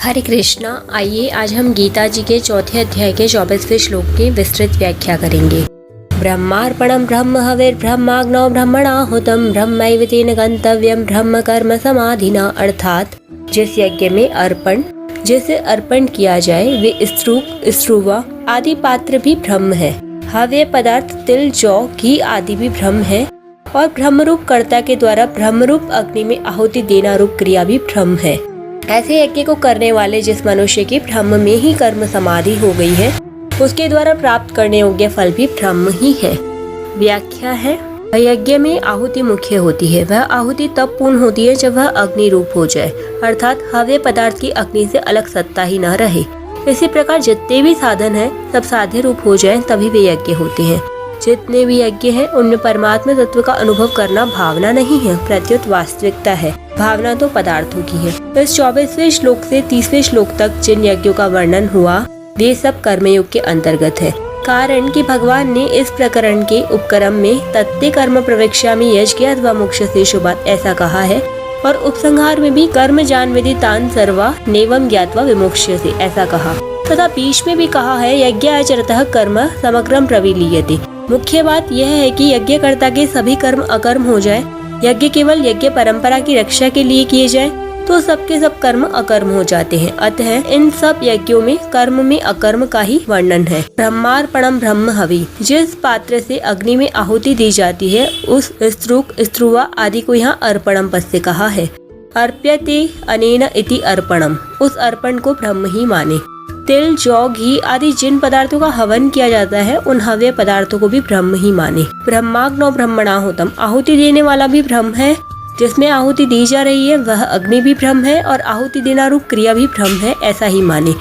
हरे कृष्णा। आइए आज हम गीता जी के चौथे अध्याय के 24वें श्लोक की विस्तृत व्याख्या करेंगे। ब्रह्मार्पणम ब्रह्म हविर्ब्रह्माग्नौ ब्रह्मणाहुतम ब्रह्मैव तेन गंतव्यम ब्रह्म कर्म समाधिना। अर्थात जिस यज्ञ में जिसे अर्पण किया जाए वे स्त्रूप स्त्रुवा आदि पात्र भी ब्रह्म है। हव्य पदार्थ तिल जौ घी आदि भी ब्रह्म है और ब्रह्मरूप कर्ता के द्वारा ब्रह्मरूप अग्नि में आहुति देना रूप क्रिया भी ब्रह्म है। ऐसे यज्ञ को करने वाले जिस मनुष्य की ब्रह्म में ही कर्म समाधि हो गई है उसके द्वारा प्राप्त करने योग्य फल भी ब्रह्म ही है। व्याख्या है, यज्ञ में आहुति मुख्य होती है। वह आहुति तब पूर्ण होती है जब वह अग्नि रूप हो जाए, अर्थात हव्य पदार्थ की अग्नि से अलग सत्ता ही न रहे। इसी प्रकार जितने भी साधन है सब साध्य रूप हो जाए तभी वे यज्ञ होते हैं। जितने भी यज्ञ हैं उनमें परमात्मा तत्व का अनुभव करना भावना नहीं है, प्रत्युत वास्तविकता है। भावना तो पदार्थों की है। इस 24वें श्लोक से 30वें श्लोक तक जिन यज्ञों का वर्णन हुआ वे सब कर्मयोग के अंतर्गत है। कारण कि भगवान ने इस प्रकरण के उपक्रम में तत्ते कर्म प्रवेक्षा में यज्ञ अथवा मोक्ष से शुभात ऐसा कहा है और उपसंहार में भी कर्म जान विधि तान सर्वा नेवम ज्ञात्वा विमोक्ष्य से ऐसा कहा तथा बीच में भी कहा है यज्ञ आचरतः कर्म समग्रम प्रविलीयते। मुख्य बात यह है कि यज्ञकर्ता के सभी कर्म अकर्म हो जाए, यज्ञ केवल यज्ञ परंपरा की रक्षा के लिए किए जाए तो सबके सब कर्म अकर्म हो जाते हैं। अतः इन सब यज्ञों में कर्म में अकर्म का ही वर्णन है। ब्रह्मार्पणम ब्रह्म हवि, जिस पात्र से अग्नि में आहुति दी जाती है उस स्त्रुक स्त्रुवा आदि को यहाँ अर्पणम पद से कहा है। अर्प्यते अनेन इति अर्पणम, उस अर्पण को ब्रह्म ही माने। तिल जौ घी आदि जिन पदार्थों का हवन किया जाता है उन हव्य पदार्थों को भी ब्रह्म ही माने। ब्रह्माग्नौ ब्रह्मणाहुतम, आहुति देने वाला भी ब्रह्म है। जिसमें आहुति दी जा रही है वह अग्नि भी ब्रह्म है और आहुति देना रूप क्रिया भी ब्रह्म है, ऐसा ही माने।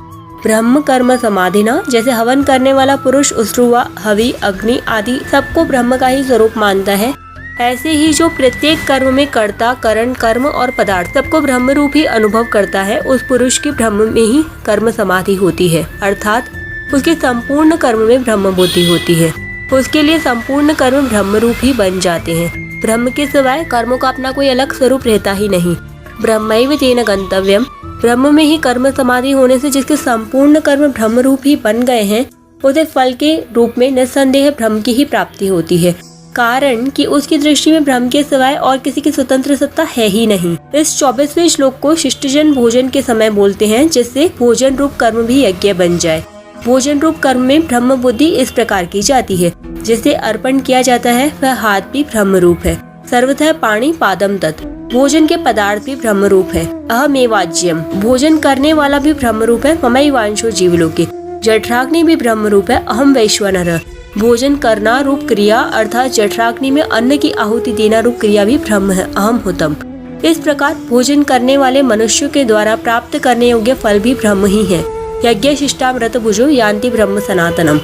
ब्रह्म कर्म समाधिना, जैसे हवन करने वाला पुरुष उस्रुवा हवि अग्नि आदि सबको ब्रह्म का ही स्वरूप मानता है, ऐसे ही जो प्रत्येक कर्म में कर्ता करण कर्म और पदार्थ सबको ब्रह्म रूप ही अनुभव करता है उस पुरुष की ब्रह्म में ही कर्म समाधि होती है, अर्थात उसके संपूर्ण कर्म में ब्रह्म बुद्धि होती है। उसके लिए संपूर्ण कर्म ब्रह्म रूप ही बन जाते हैं। ब्रह्म के सिवाय कर्मों का अपना कोई अलग स्वरूप रहता ही नहीं। ब्रह्मैव तेन गंतव्यम, ब्रह्म में ही कर्म समाधि होने से जिसके संपूर्ण कर्म ब्रह्म रूप ही बन गए हैं उसे फल के रूप में निस्संदेह ब्रह्म की ही प्राप्ति होती है। कारण कि उसकी दृष्टि में ब्रह्म के सिवाय और किसी की स्वतंत्र सत्ता है ही नहीं। इस 24वें श्लोक को शिष्टजन भोजन के समय बोलते हैं, जिससे भोजन रूप कर्म भी यज्ञ बन जाए। भोजन रूप कर्म में ब्रह्म बुद्धि इस प्रकार की जाती है। जिसे अर्पण किया जाता है वह हाथ भी ब्रह्म रूप है। सर्वतः पाणी पादम तत्, भोजन के पदार्थ भी ब्रह्म रूप है। अहमेवाज्यम, भोजन करने वाला भी ब्रह्म रूप है। ममैवांशो जीवलोके, जठराग्नि भी ब्रह्म रूप है। अहम वैश्वानरः, भोजन करना रूप क्रिया अर्थात जठराग्नि में अन्न की आहुति देना रूप क्रिया भी ब्रह्म है। अहम हुतम, इस प्रकार भोजन करने वाले मनुष्यों के द्वारा प्राप्त करने योग्य फल भी ब्रह्म ही है। यज्ञ शिष्टामृत भुजो यान्ति ब्रह्म सनातनम।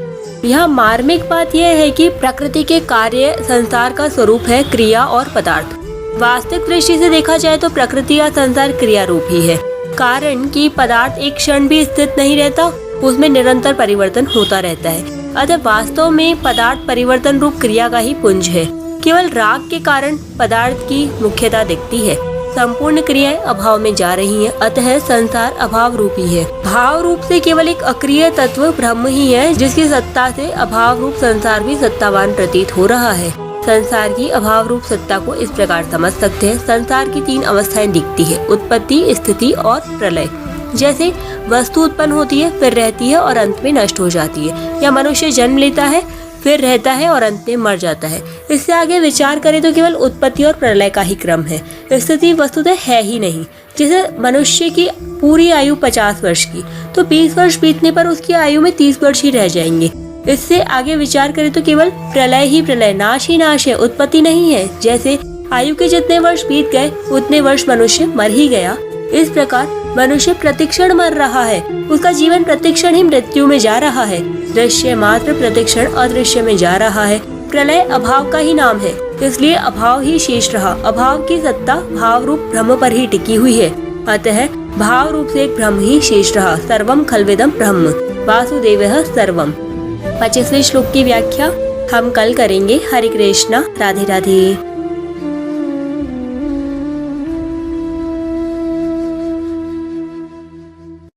यहाँ मार्मिक बात यह है कि प्रकृति के कार्य संसार का स्वरूप है क्रिया और पदार्थ। वास्तविक दृष्टि से देखा जाए तो प्रकृति का संसार क्रिया रूप ही है। कारण कि पदार्थ एक क्षण भी स्थिर नहीं रहता, उसमें निरंतर परिवर्तन होता रहता है। अतः वास्तव में पदार्थ परिवर्तन रूप क्रिया का ही पुंज है। केवल राग के कारण पदार्थ की मुख्यता दिखती है। संपूर्ण क्रियाएं अभाव में जा रही हैं, अतः संसार अभाव रूपी है। भाव रूप से केवल एक अक्रिय तत्व ब्रह्म ही है, जिसकी सत्ता से अभाव रूप संसार भी सत्तावान प्रतीत हो रहा है। संसार की अभाव रूप सत्ता को इस प्रकार समझ सकते हैं। संसार की 3 अवस्थाएं दिखती है, उत्पत्ति, स्थिति और प्रलय। जैसे वस्तु उत्पन्न होती है, फिर रहती है और अंत में नष्ट हो जाती है, या मनुष्य जन्म लेता है, फिर रहता है और अंत में मर जाता है। इससे आगे विचार करें तो केवल उत्पत्ति और प्रलय का ही क्रम है। स्थिति वस्तुतः है ही नहीं। जैसे मनुष्य की पूरी आयु 50 वर्ष की, तो 20 वर्ष बीतने पर उसकी आयु में 30 वर्ष ही रह जाएंगे। इससे आगे विचार करें तो केवल प्रलय ही प्रलय, नाश ही नाश है, उत्पत्ति नहीं है। जैसे आयु के जितने वर्ष बीत गए उतने वर्ष मनुष्य मर ही गया। इस प्रकार मनुष्य प्रतिक्षण मर रहा है, उसका जीवन प्रतिक्षण ही मृत्यु में जा रहा है। दृश्य मात्र प्रतिक्षण अदृश्य में जा रहा है। प्रलय अभाव का ही नाम है, इसलिए अभाव ही शेष रहा। अभाव की सत्ता भाव रूप ब्रह्म पर ही टिकी हुई है, अतः भाव रूप से एक ब्रह्म ही शेष रहा। सर्वम खल्विदम ब्रह्म वासुदेवः सर्वम। 25वें श्लोक की व्याख्या हम कल करेंगे। हरे कृष्णा, राधे राधे।